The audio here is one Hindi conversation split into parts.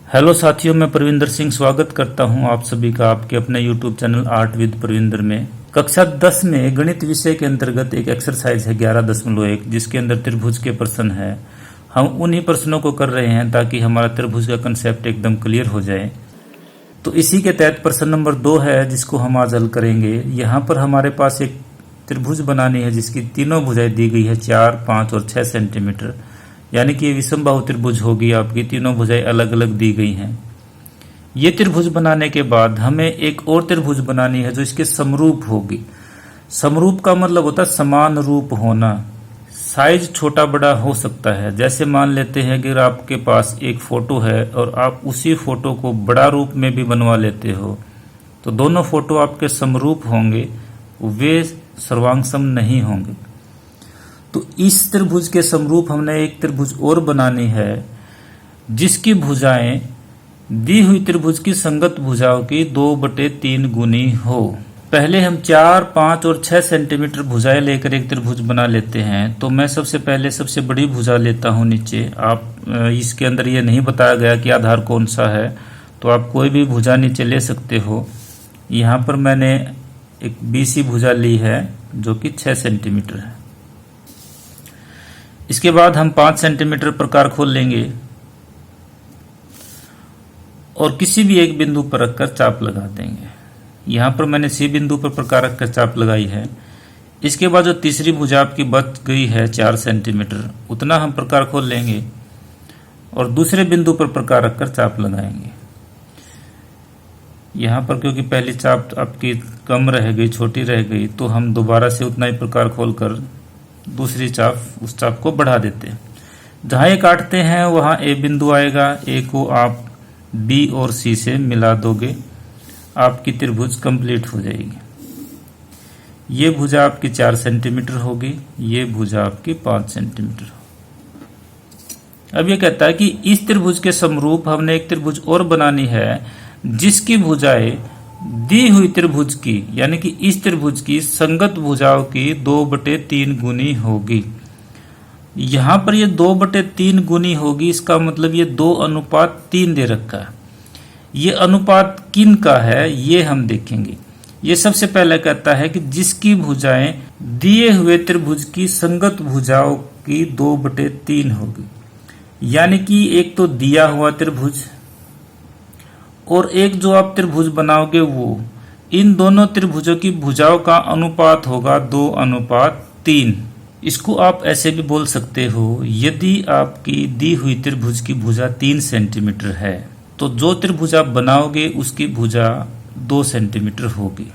हेलो साथियों, मैं प्रविंदर सिंह स्वागत करता हूं आप सभी का आपके अपने YouTube channel art with Pravinder में। कक्षा 10 में गणित विषय के अंतर्गत एक एक्सरसाइज है 11.1 जिसके अंदर त्रिभुज के प्रश्न है। हम उन्हीं प्रश्नों को कर रहे हैं ताकि हमारा त्रिभुज का कंसेप्ट एकदम क्लियर हो जाए। तो इसी के तहत प्रश्न नंबर 2 है जिसको हम आज हल करेंगे। यहाँ पर हमारे पास एक त्रिभुज बनानी है जिसकी तीनों भुजाएं दी गई है 4, 5 और 6 सेंटीमीटर, यानी कि ये विषमबाहु त्रिभुज होगी। आपकी तीनों भुजाएं अलग अलग दी गई हैं। ये त्रिभुज बनाने के बाद हमें एक और त्रिभुज बनानी है जो इसके समरूप होगी। समरूप का मतलब होता है समान रूप होना। साइज छोटा बड़ा हो सकता है। जैसे मान लेते हैं कि अगर आपके पास एक फोटो है और आप उसी फोटो को बड़ा रूप में भी बनवा लेते हो तो दोनों फोटो आपके समरूप होंगे, वे सर्वांगसम नहीं होंगे। तो इस त्रिभुज के समरूप हमने एक त्रिभुज और बनानी है जिसकी भुजाएं दी हुई त्रिभुज की संगत भुजाओं की 2/3 गुनी हो। पहले हम 4, 5 और 6 सेंटीमीटर भुजाएं लेकर एक त्रिभुज बना लेते हैं। तो मैं सबसे पहले सबसे बड़ी भुजा लेता हूं नीचे। आप इसके अंदर ये नहीं बताया गया कि आधार कौन सा है, तो आप कोई भी भुजा नीचे ले सकते हो। यहाँ पर मैंने एक BC भुजा ली है जो कि 6 सेंटीमीटर है। इसके बाद हम 5 सेंटीमीटर प्रकार खोल लेंगे और किसी भी एक बिंदु पर रखकर चाप लगा देंगे। यहां पर मैंने C बिंदु पर प्रकार रखकर चाप लगाई है। इसके बाद जो तीसरी भुजा आपकी बच गई है 4 सेंटीमीटर, उतना हम प्रकार खोल लेंगे और दूसरे बिंदु पर प्रकार रखकर चाप लगाएंगे। यहां पर क्योंकि पहली चाप आपकी कम रह गई, छोटी रह गई, तो हम दोबारा से उतना ही प्रकार खोलकर दूसरी चाप, उस चाप को बढ़ा देते हैं। जहां ये काटते हैं वहां A बिंदु आएगा। A को आप B और C से मिला दोगे, आपकी त्रिभुज कंप्लीट हो जाएगी। ये भुजा आपकी 4 सेंटीमीटर होगी, ये भुजा आपकी 5 सेंटीमीटर। अब ये कहता है कि इस त्रिभुज के समरूप हमने एक त्रिभुज और बनानी है जिसकी भुजाएं दी हुई त्रिभुज की, यानी कि इस त्रिभुज की संगत भुजाओं की 2/3 गुनी होगी। यहां पर ये 2/3 गुनी होगी, इसका मतलब ये 2:3 दे रखा है। ये अनुपात किन का है ये हम देखेंगे। ये सबसे पहले कहता है कि जिसकी भुजाएं दिए हुए त्रिभुज की संगत भुजाओं की 2/3 होगी, यानी कि एक तो दिया हुआ त्रिभुज और एक जो आप त्रिभुज बनाओगे वो, इन दोनों त्रिभुजों की भुजाओं का अनुपात होगा 2:3। इसको आप ऐसे भी बोल सकते हो, यदि आपकी दी हुई त्रिभुज की भुजा 3 सेंटीमीटर है तो जो त्रिभुज आप बनाओगे उसकी भुजा 2 सेंटीमीटर होगी।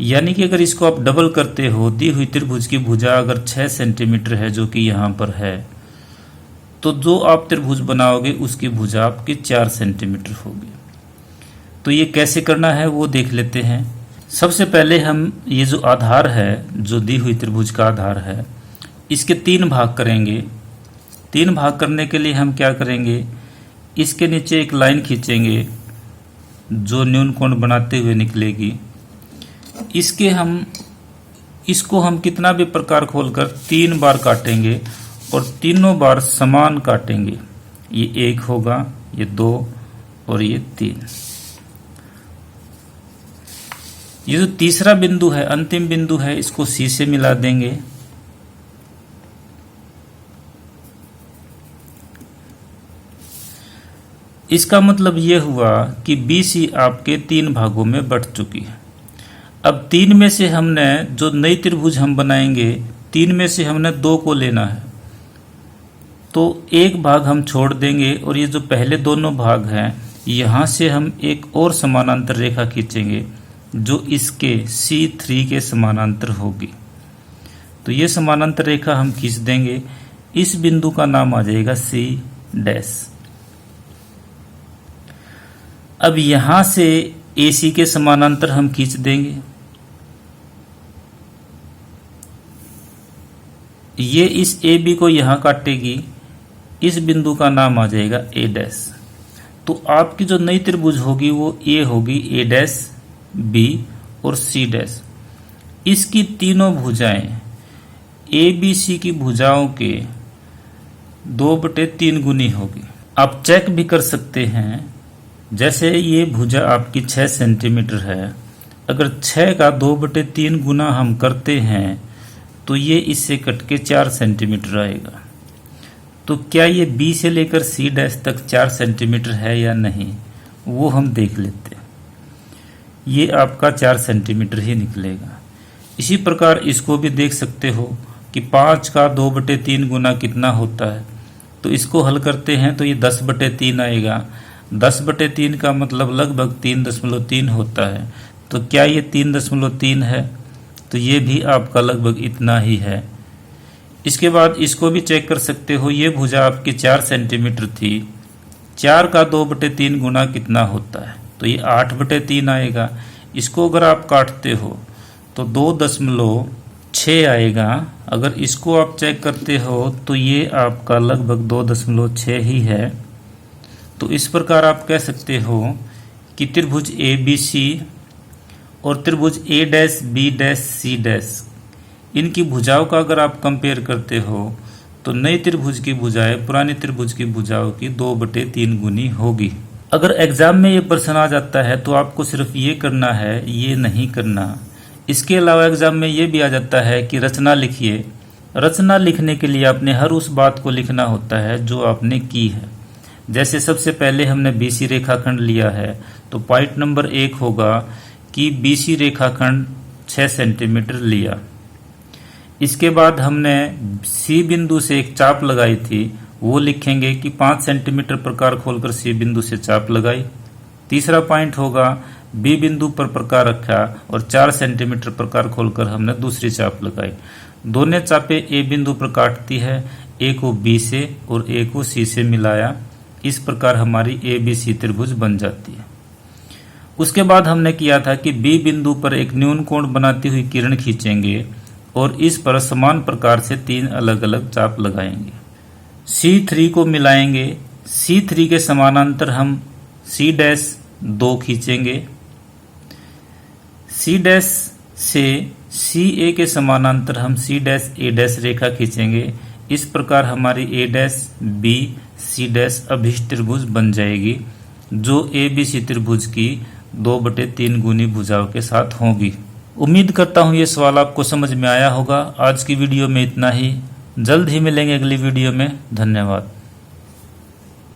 यानी कि अगर इसको आप डबल करते हो, दी हुई त्रिभुज की भुजा अगर 6 सेंटीमीटर है जो कि यहाँ पर है, तो जो आप त्रिभुज बनाओगे उसकी भुजा आपकी 4 सेंटीमीटर होगी। तो ये कैसे करना है वो देख लेते हैं। सबसे पहले हम ये जो आधार है, जो दी हुई त्रिभुज का आधार है, इसके 3 भाग करेंगे। 3 भाग करने के लिए हम क्या करेंगे, इसके नीचे एक लाइन खींचेंगे जो न्यून कोण बनाते हुए निकलेगी। इसको हम कितना भी प्रकार खोलकर 3 बार काटेंगे और तीनों बार समान काटेंगे। ये 1 होगा, ये 2 और ये 3। ये जो तीसरा बिंदु है, अंतिम बिंदु है, इसको C से मिला देंगे। इसका मतलब ये हुआ कि BC आपके 3 भागों में बट चुकी है। अब 3 में से हमने जो नई त्रिभुज हम बनाएंगे, 3 में से हमने 2 को लेना है, तो एक भाग हम छोड़ देंगे और ये जो पहले दोनों भाग हैं यहां से हम एक और समानांतर रेखा खींचेंगे जो इसके C3 के समानांतर होगी। तो ये समानांतर रेखा हम खींच देंगे। इस बिंदु का नाम आ जाएगा C'। अब यहां से AC के समानांतर हम खींच देंगे। ये इस AB को यहां काटेगी, इस बिंदु का नाम आ जाएगा A'। तो आपकी जो नई त्रिभुज होगी वो A होगी, A', B और C'। इसकी तीनों भुजाएं ABC की भुजाओं के 2/3 गुनी होगी। आप चेक भी कर सकते हैं। जैसे ये भुजा आपकी 6 सेंटीमीटर है, अगर 6 का 2/3 गुना हम करते हैं तो ये इससे कट के 4 सेंटीमीटर आएगा। तो क्या ये बी से लेकर सी डैश तक 4 सेंटीमीटर है या नहीं, वो हम देख लेते हैं। ये आपका 4 सेंटीमीटर ही निकलेगा। इसी प्रकार इसको भी देख सकते हो कि 5 का 2/3 गुना कितना होता है। तो इसको हल करते हैं तो ये 10/3 आएगा। 10/3 का मतलब लगभग 3.3 होता है। तो क्या ये 3.3 है? तो ये भी आपका लगभग इतना ही है। इसके बाद इसको भी चेक कर सकते हो। ये भुजा आपकी 4 सेंटीमीटर थी। 4 का 2/3 गुना कितना होता है? तो ये 8/3 आएगा। इसको अगर आप काटते हो तो 2.6 आएगा। अगर इसको आप चेक करते हो तो ये आपका लगभग 2.6 ही है। तो इस प्रकार आप कह सकते हो कि त्रिभुज ए बी सी और त्रिभुज A dash B dash C dash, इनकी भुजाओं का अगर आप कंपेयर करते हो तो नई त्रिभुज की भुजाएं पुरानी त्रिभुज की भुजाओं की 2/3 गुनी होगी। अगर एग्जाम में ये प्रश्न आ जाता है तो आपको सिर्फ ये करना है, ये नहीं करना। इसके अलावा एग्जाम में ये भी आ जाता है कि रचना लिखिए। रचना लिखने के लिए आपने हर उस बात को लिखना होता है जो आपने की है। जैसे सबसे पहले हमने बीसी रेखाखंड लिया है तो पॉइंट नंबर 1 होगा कि बीसी रेखाखंड 6 सेंटीमीटर लिया। इसके बाद हमने सी बिंदु से एक चाप लगाई थी, वो लिखेंगे कि 5 सेंटीमीटर प्रकार खोलकर सी बिंदु से चाप लगाई। तीसरा पॉइंट होगा बी बिंदु पर प्रकार रखा और 4 सेंटीमीटर प्रकार खोलकर हमने दूसरी चाप लगाई। दोनों चापें ए बिंदु पर काटती है, एक को बी से और एक को सी से मिलाया। इस प्रकार हमारी ए बी सी त्रिभुज बन जाती है। उसके बाद हमने किया था कि बी बिंदु पर एक न्यून कोण बनाती हुई किरण खींचेंगे और इस पर समान प्रकार से 3 अलग अलग चाप लगाएंगे। C3 को मिलाएंगे। C3 के समानांतर हम C'2 खींचेंगे। C' से CA के समानांतर हम C'A' रेखा खींचेंगे। इस प्रकार हमारी A' B C' अभिष्ट त्रिभुज बन जाएगी, जो ABC त्रिभुज की 2/3 गुनी भुजाओं के साथ होगी। उम्मीद करता हूँ ये सवाल आपको समझ में आया होगा। आज की वीडियो में इतना ही। जल्द ही मिलेंगे अगली वीडियो में। धन्यवाद।